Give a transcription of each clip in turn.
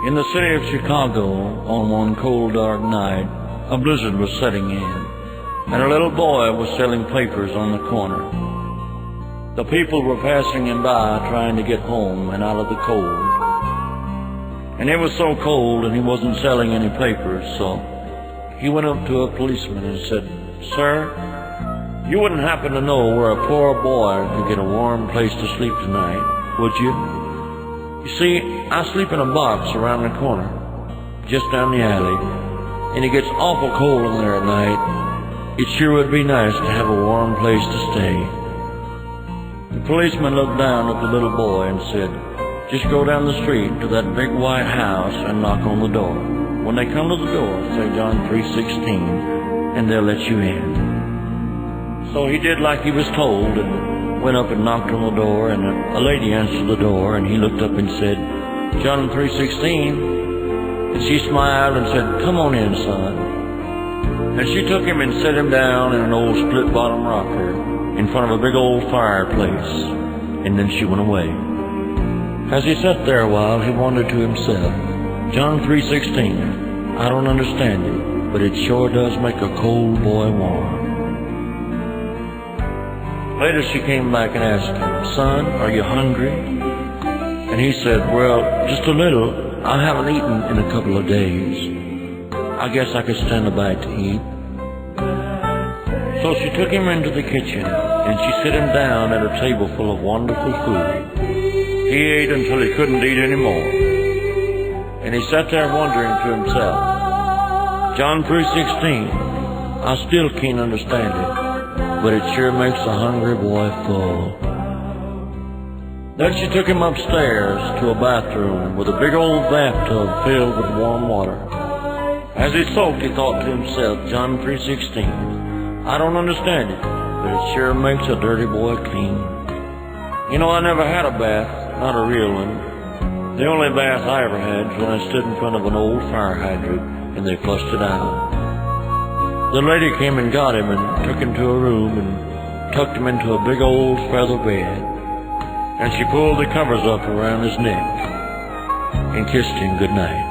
In the city of Chicago, on one cold, dark night, a blizzard was setting in, and a little boy was selling papers on the corner. The people were passing him by, trying to get home and out of the cold. And it was so cold, and he wasn't selling any papers, so he went up to a policeman and said, "Sir, you wouldn't happen to know where a poor boy could get a warm place to sleep tonight, would you? You see, I sleep in a box around the corner, just down the alley, and it gets awful cold in there at night. It sure would be nice to have a warm place to stay." The policeman looked down at the little boy and said, "Just go down the street to that big white house and knock on the door. When they come to the door, say John 3:16, and they'll let you in." So he did like he was told and went up and knocked on the door, and a lady answered the door, and he looked up and said, "John 3:16, and she smiled and said, "Come on in, son." And she took him and set him down in an old split-bottom rocker in front of a big old fireplace, and then she went away. As he sat there a while, he wondered to himself, John 3:16, I don't understand it, but it sure does make a cold boy warm. Later she came back and asked him, "Son, are you hungry?" And he said, "Well, just a little. I haven't eaten in a couple of days. I guess I could stand a bite to eat." So she took him into the kitchen, and she set him down at a table full of wonderful food. He ate until he couldn't eat anymore, and he sat there wondering to himself, John 3:16, I still can't understand it, but it sure makes a hungry boy full. Then she took him upstairs to a bathroom with a big old bathtub filled with warm water. As he soaked, he thought to himself, John 3:16, I don't understand it, but it sure makes a dirty boy clean. You know, I never had a bath, not a real one. The only bath I ever had was when I stood in front of an old fire hydrant and they flushed it out. The lady came and got him and took him to a room and tucked him into a big old feather bed. And she pulled the covers up around his neck and kissed him good night.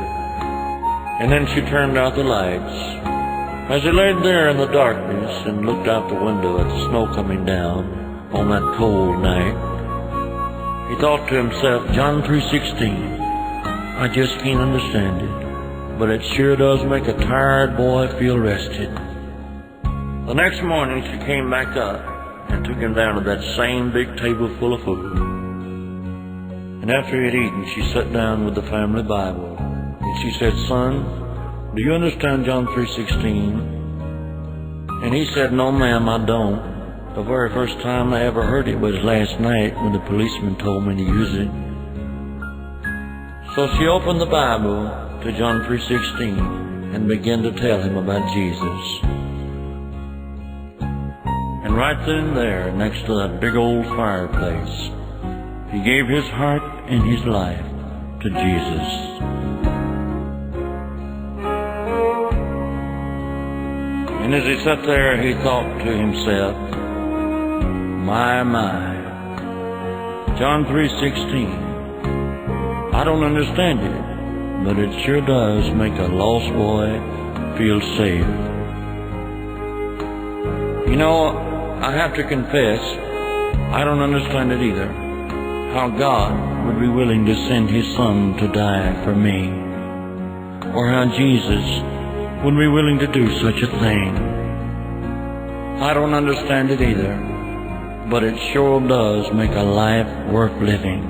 And then she turned out the lights. As he laid there in the darkness and looked out the window at the snow coming down on that cold night, he thought to himself, John 3:16, I just can't understand it, but it sure does make a tired boy feel rested. The next morning she came back up and took him down to that same big table full of food. And after he had eaten, she sat down with the family Bible, and she said, Son, do you understand John 3:16? And he said, No, ma'am, I don't. The very first time I ever heard it was last night when the policeman told me to use it. So she opened the Bible to John 3:16 and began to tell him about Jesus. And right then and there, next to that big old fireplace, he gave his heart and his life to Jesus. And as he sat there, he thought to himself, my, John 3:16, I don't understand it, but it sure does make a lost boy feel safe. You know, I have to confess, I don't understand it either, how God would be willing to send His Son to die for me, or how Jesus would be willing to do such a thing. I don't understand it either, but it sure does make a life worth living.